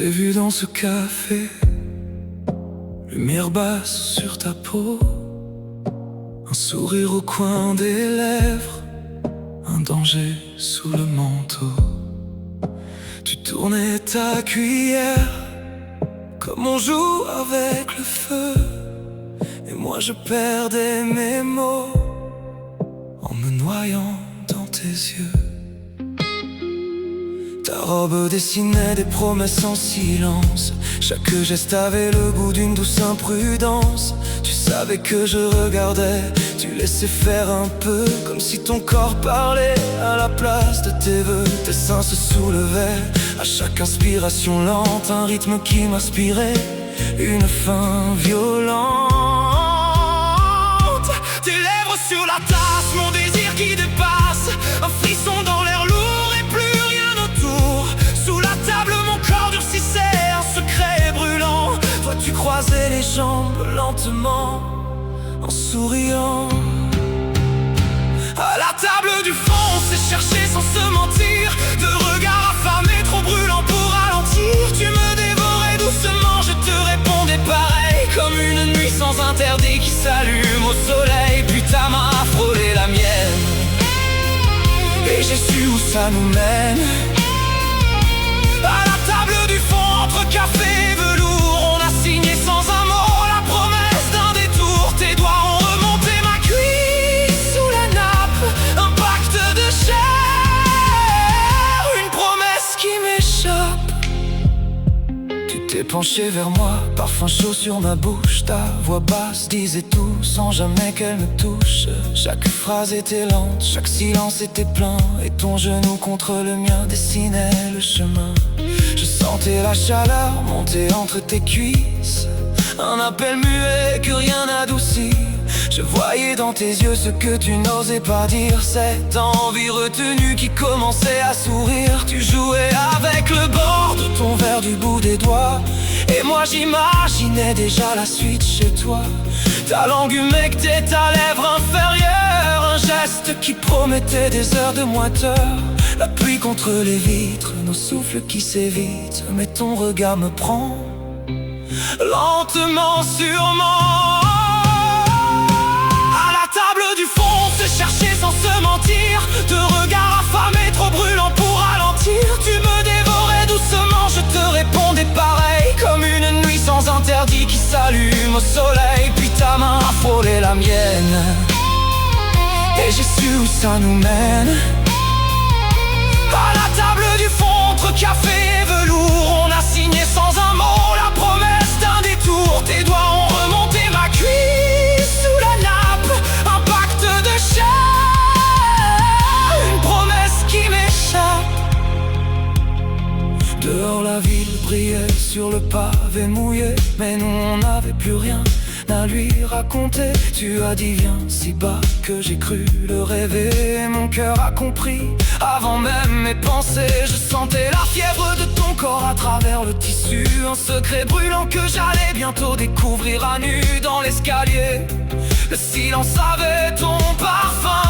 t'ai vu dans ce café, lumière basse sur ta peau, un sourire au coin des lèvres, un danger sous le manteau. Tu tournais ta cuillère comme on joue avec le feu, et moi je perdais mes mots en me noyant dans tes yeux. Ta robe dessinait des promesses en silence, chaque geste avait le goût d'une douce imprudence. Tu savais que je regardais, tu laissais faire un peu, comme si ton corps parlait à la place de tes vœux. Tes seins se soulevaient à chaque inspiration lente, un rythme qui m'inspirait une fin violente. Tes lèvres sur la tasse, mon désir qui dépasse, un frisson dans l'air lourd et plus rien autour. Sous la table mon corps durcissait, un secret brûlant. Toi tu croisais les jambes lentement en souriant. À la table du fond, on s'est cherché sans se mentir, de regards affamés trop brûlants pour ralentir. Tu me dévorais doucement, je te répondais pareil, comme une nuit sans interdit qui s'allume au soleil. Puis ta main a frôlé la mienne, et j'ai su où ça nous mène. À la table du fond, entre café et velours, on a signé sans un mot la promesse d'un détour. Tes doigts ont remonté ma cuisse sous la nappe, un pacte de chair, une promesse qui m'échappe. Tu t'es penché vers moi, parfum chaud sur ma bouche. Ta voix basse disait tout sans jamais qu'elle me touche. Chaque phrase était lente, chaque silence était plein, et ton genou contre le mien dessinait le chemin. Je sentais la chaleur monter entre tes cuisses, un appel muet que rien n'adoucit. Je voyais dans tes yeux ce que tu n'osais pas dire, cette envie retenue qui commençait à sourire. Tu jouais avec le bord de ton verre du bout des doigts, et moi j'imaginais déjà la suite chez toi. Ta langue humectait ta lèvre inférieure, un geste qui promettait des heures de moiteur. La pluie contre les vitres, nos souffles qui s'évitent, mais ton regard me prend lentement, sûrement. À la table du fond, on se cherchait sans se mentir, de regards affamés trop brûlants pour ralentir. Tu me dévorais doucement, je te répondais pareil, comme une nuit sans interdit qui s'allume au soleil. Puis ta main a frôlé la mienne, et j'ai su où ça nous mène. À la table du fond, entre café et velours, on a signé sans un mot la promesse d'un détour. Tes doigts ont remonté ma cuisse sous la nappe, un pacte de chair, une promesse qui m'échappe. Dehors la ville brillait sur le pavé mouillé, mais nous on n'avait plus rien à lui raconter. Tu as dit viens si bas que j'ai cru le rêver, et mon cœur a compris avant même mes pensées. Je sentais la fièvre de ton corps à travers le tissu, un secret brûlant que j'allais bientôt découvrir à nu dans l'escalier. Le silence avait ton parfum,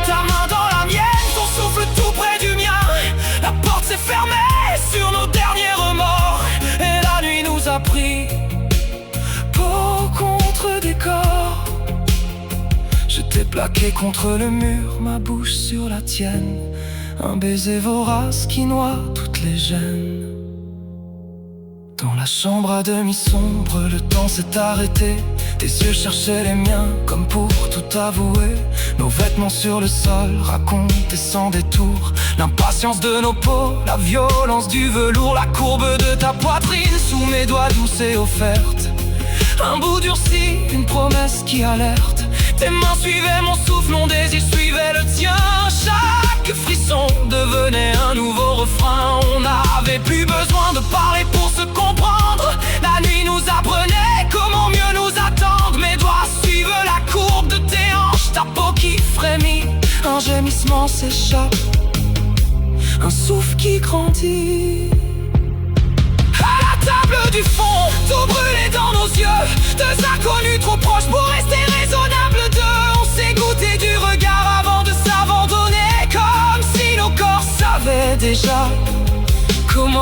ta main dans la mienne, ton souffle tout près du mien. La porte s'est fermée sur nos derniers remords, et la nuit nous a pris peau contre décor. Je t'ai plaqué contre le mur, ma bouche sur la tienne, un baiser vorace qui noie toutes les gênes. Dans la chambre à demi sombre, le temps s'est arrêté. Tes yeux cherchaient les miens comme pour tout avouer. Nos vêtements sur le sol racontaient sans détour l'impatience de nos peaux, la violence du velours, la courbe de ta poitrine sous mes doigts douce et offerte. Un bout durci, une promesse qui alerte. Tes mains suivaient mon souffle, mon désir suivait le tien. Chaque frisson devenait un nouveau refrain. On n'avait plus besoin de parler pour se comprendre. La nuit nous apprenait comment mieux nous attendre. Mes doigts suivent la courbe de tes hanches, ta peau qui frémit, un gémissement s'échappe, un souffle qui grandit. À la table du fond, tout brûlé dans nos yeux, deux inconnus trop proches pour rester raisonnables deux. On s'est goûté du regard avant de s'abandonner, comme si nos corps savaient déjà comment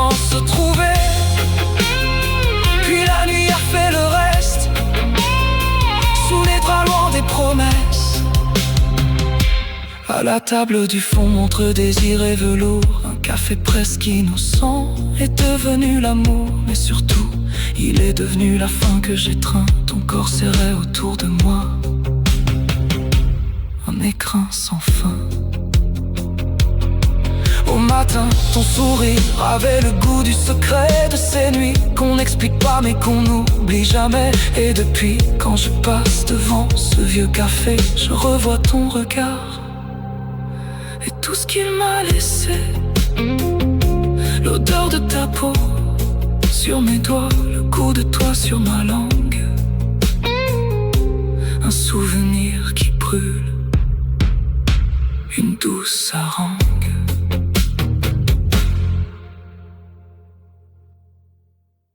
À la table du fond, montre désir et velours. Un café presque innocent est devenu l'amour. Mais surtout, il est devenu la faim que j'étreins. Ton corps serré autour de moi, un écrin sans fin. Au matin, ton sourire avait le goût du secret de ces nuits qu'on n'explique pas mais qu'on n'oublie jamais. Et depuis, quand je passe devant ce vieux café, je revois ton regard et tout ce qu'il m'a laissé. L'odeur de ta peau sur mes doigts, le goût de toi sur ma langue. Un souvenir qui brûle, une douce harangue.